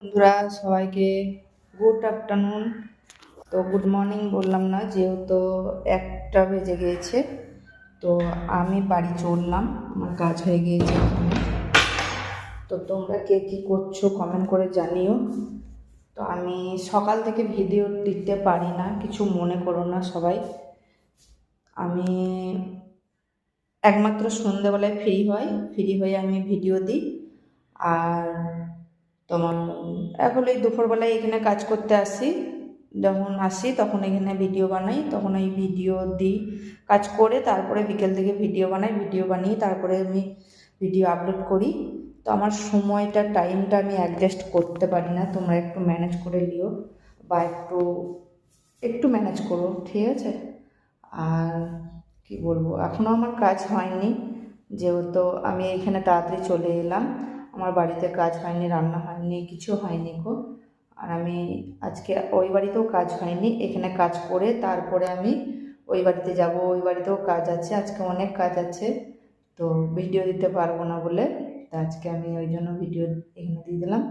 বন্ধুরা সবাইকে good afternoon. তো গুড মর্নিং বললাম না, যেহেতু 1টা বেজে গিয়েছে। তো আমি বাড়ি চললাম, আমার কাজ হয়ে গিয়েছে এখানে। তো তোমরা কে কী করছো কমেন্ট করে জানিও। তো আমি সকাল থেকে ভিডিও দিতে পারি না, কিছু মনে করো না সবাই। আমি একমাত্র সন্ধ্যেবেলায় ফ্রি হয়ে আমি ভিডিও দিই। আর তোমার এখন এই দুপুরবেলায় এখানে কাজ করতে আসি, যখন আসি তখন এখানে ভিডিও বানাই, তখন এই ভিডিও দিই। কাজ করে তারপরে বিকেল থেকে ভিডিও বানাই, ভিডিও বানিয়ে তারপরে আমি ভিডিও আপলোড করি। তো আমার সময়টা টাইমটা আমি অ্যাডজাস্ট করতে পারি না, তোমরা একটু ম্যানেজ করে নিও বা একটু একটু ম্যানেজ করো, ঠিক আছে? আর কি বলবো, এখনও আমার কাজ হয়নি, যেহেতু আমি এখানে তাড়াতাড়ি চলে এলাম। আমার বাড়িতে কাজ হয়নি, রান্না হয়নি, কিছু হয়নি গো। আর আমি আজকে ওই বাড়িতেও কাজ হয়নি, এখানে কাজ করে তারপরে আমি ওই বাড়িতে যাব, ওই বাড়িতেও কাজ আছে, আজকে অনেক কাজ আছে। তো ভিডিও দিতে পারবো না বলে তা আজকে আমি ওই জন্য ভিডিও এখানে দিয়ে দিলাম।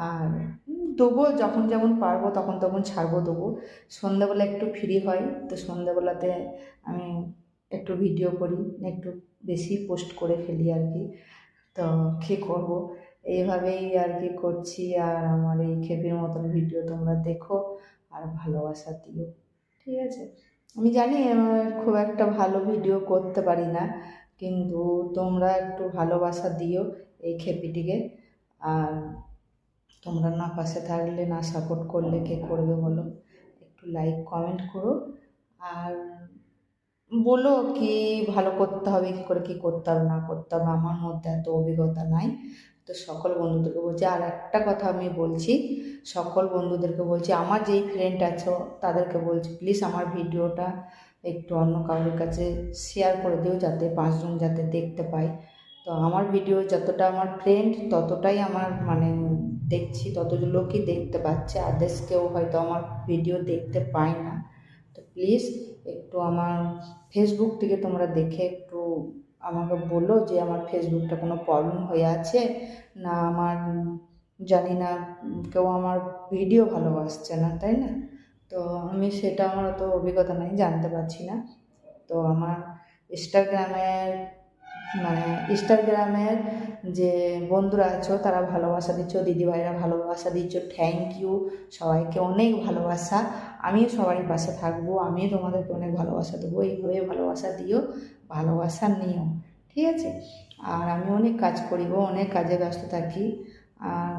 আর দেবো যখন যেমন পারবো তখন তখন ছাড়বো, দেবো। সন্ধ্যাবেলা একটু ফ্রি হয়, তো সন্ধ্যাবেলাতে আমি একটু ভিডিও করি, একটু বেশি পোস্ট করে ফেলি আর কি। তো কী করবো, এইভাবেই আর কি করছি। আর আমার এই খেপির মতন ভিডিও তোমরা দেখো আর ভালোবাসা দিও, ঠিক আছে? আমি জানি আমার খুব একটা ভালো ভিডিও করতে পারি না, কিন্তু তোমরা একটু ভালোবাসা দিও এই খেপিটিকে। আর তোমরা না পাশে থাকলে, না সাপোর্ট করলে কে করবে বলো? একটু লাইক কমেন্ট করো। আর বলো কি ভালো করতে হবে, কী করে কী করতে হবে না করতে হবে, আমার মধ্যে এত অভিজ্ঞতা নাই। তো সকল বন্ধুদেরকে বলছি, আর একটা কথা আমি বলছি, সকল বন্ধুদেরকে বলছি, আমার যেই ফ্রেন্ড আছো তাদেরকে বলছি, প্লিজ আমার ভিডিওটা একটু অন্য কারোর কাছে শেয়ার করে দিও, যাতে 5জন যাতে দেখতে পায়। তো আমার ভিডিও যতটা আমার ফ্রেন্ড ততটাই আমার মানে দেখছি, তত লোকই দেখতে পাচ্ছে, আদার্স কেউ হয়তো আমার ভিডিও দেখতে পায় না। তো প্লিজ একটু আমার ফেসবুক থেকে তোমরা দেখে একটু আমাকে বলো যে আমার ফেসবুকটা কোনো প্রবলেম হয়ে আছে না, আমার জানি না কেউ আমার ভিডিও ভালোবাসছে না, তাই না? তো আমি সেটা, আমার অত অভিজ্ঞতা নাই, জানতে পারছি না। তো আমার ইনস্টাগ্রামের ইনস্টাগ্রামের যে বন্ধুরা আছো তারা ভালোবাসা দিচ্ছ, দিদিভাইরা ভালোবাসা দিচ্ছ, থ্যাংক ইউ। সবাইকে অনেক ভালোবাসা, আমিও সবারই পাশে থাকবো, আমিও তোমাদেরকে অনেক ভালোবাসা দেবো। এইভাবে ভালোবাসা দিও, ভালোবাসা নিও, ঠিক আছে? আর আমি অনেক কাজ করি গো, অনেক কাজে ব্যস্ত থাকি। আর